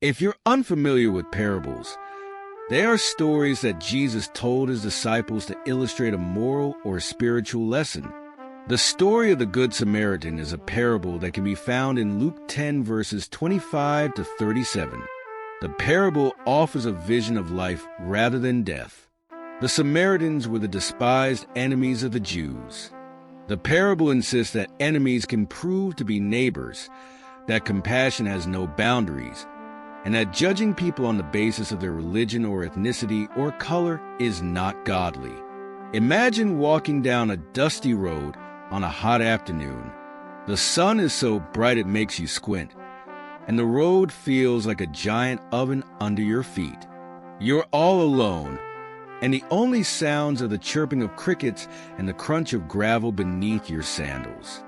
If you're unfamiliar with parables, they are stories that Jesus told his disciples to illustrate a moral or spiritual lesson. The story of the Good Samaritan is a parable that can be found in Luke 10, verses 25 to 37. The parable offers a vision of life rather than death. The Samaritans were the despised enemies of the Jews. The parable insists that enemies can prove to be neighbors, that compassion has no boundaries, and that judging people on the basis of their religion or ethnicity or color is not godly. Imagine walking down a dusty road on a hot afternoon. The sun is so bright it makes you squint, and the road feels like a giant oven under your feet. You're all alone, and the only sounds are the chirping of crickets and the crunch of gravel beneath your sandals.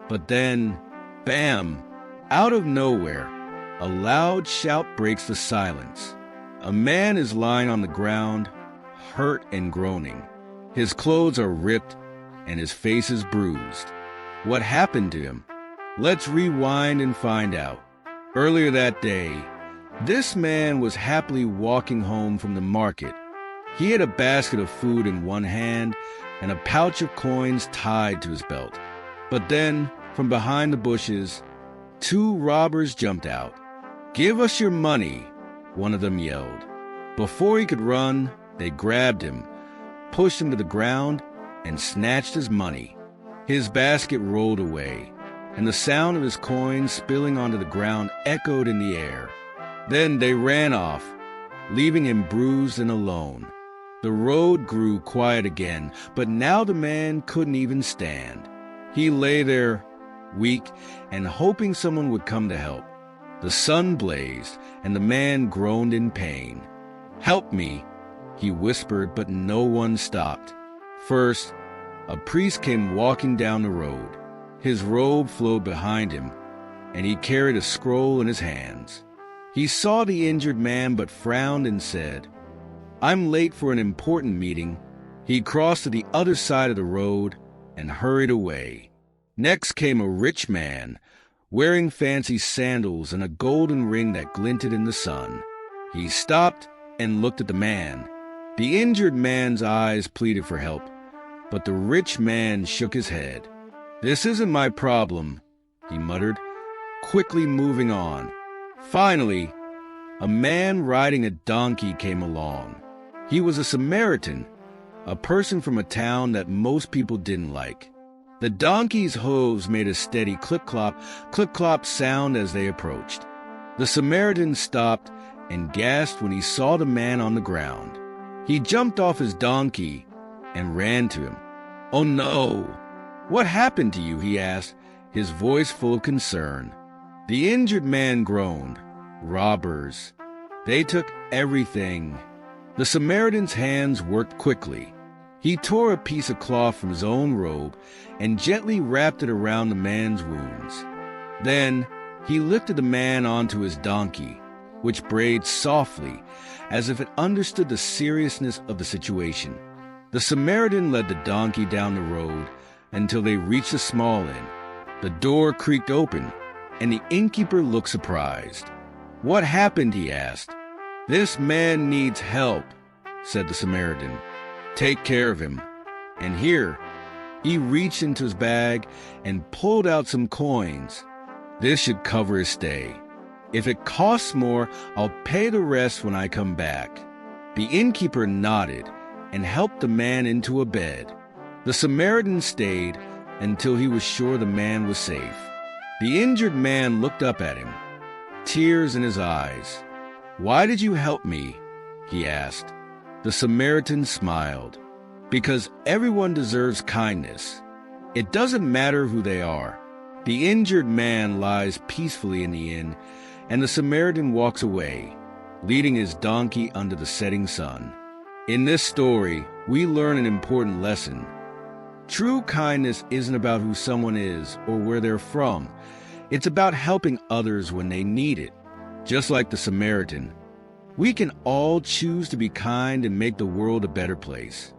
But then, bam! Out of nowhere, a loud shout breaks the silence. A man is lying on the ground, hurt and groaning. His clothes are ripped and his face is bruised. What happened to him? Let's rewind and find out. Earlier that day, this man was happily walking home from the market. He had a basket of food in one hand and a pouch of coins tied to his belt. But then, from behind the bushes, two robbers jumped out. "Give us your money," one of them yelled. Before he could run, they grabbed him, pushed him to the ground, and snatched his money. His basket rolled away, and the sound of his coins spilling onto the ground echoed in the air. Then they ran off, leaving him bruised and alone. The road grew quiet again, but now the man couldn't even stand. He lay there, weak, and hoping someone would come to help. The sun blazed, and the man groaned in pain. "Help me," he whispered, but no one stopped. First, a priest came walking down the road. His robe flowed behind him, and he carried a scroll in his hands. He saw the injured man but frowned and said, "I'm late for an important meeting." He crossed to the other side of the road and hurried away. Next came a rich man, wearing fancy sandals and a golden ring that glinted in the sun. He stopped and looked at the man. The injured man's eyes pleaded for help, but the rich man shook his head. "This isn't my problem," he muttered, quickly moving on. Finally, a man riding a donkey came along. He was a Samaritan, a person from a town that most people didn't like. The donkey's hooves made a steady clip-clop sound as they approached. The Samaritan stopped and gasped when he saw the man on the ground. He jumped off his donkey and ran to him. "Oh no! What happened to you?" he asked, his voice full of concern. The injured man groaned. "Robbers. They took everything." The Samaritan's hands worked quickly. He tore a piece of cloth from his own robe and gently wrapped it around the man's wounds. Then he lifted the man onto his donkey, which brayed softly, as if it understood the seriousness of the situation. The Samaritan led the donkey down the road until they reached a small inn. The door creaked open, and the innkeeper looked surprised. "What happened?" he asked. "This man needs help," said the Samaritan. "Take care of him." And here, he reached into his bag and pulled out some coins. "This should cover his stay. If it costs more, I'll pay the rest when I come back." The innkeeper nodded and helped the man into a bed. The Samaritan stayed until he was sure the man was safe. The injured man looked up at him, tears in his eyes. "Why did you help me?" he asked. The Samaritan smiled. "Because everyone deserves kindness. It doesn't matter who they are." The injured man lies peacefully in the inn, and the Samaritan walks away, leading his donkey under the setting sun. In this story, we learn an important lesson. True kindness isn't about who someone is or where they're from. It's about helping others when they need it. Just like the Samaritan, we can all choose to be kind and make the world a better place.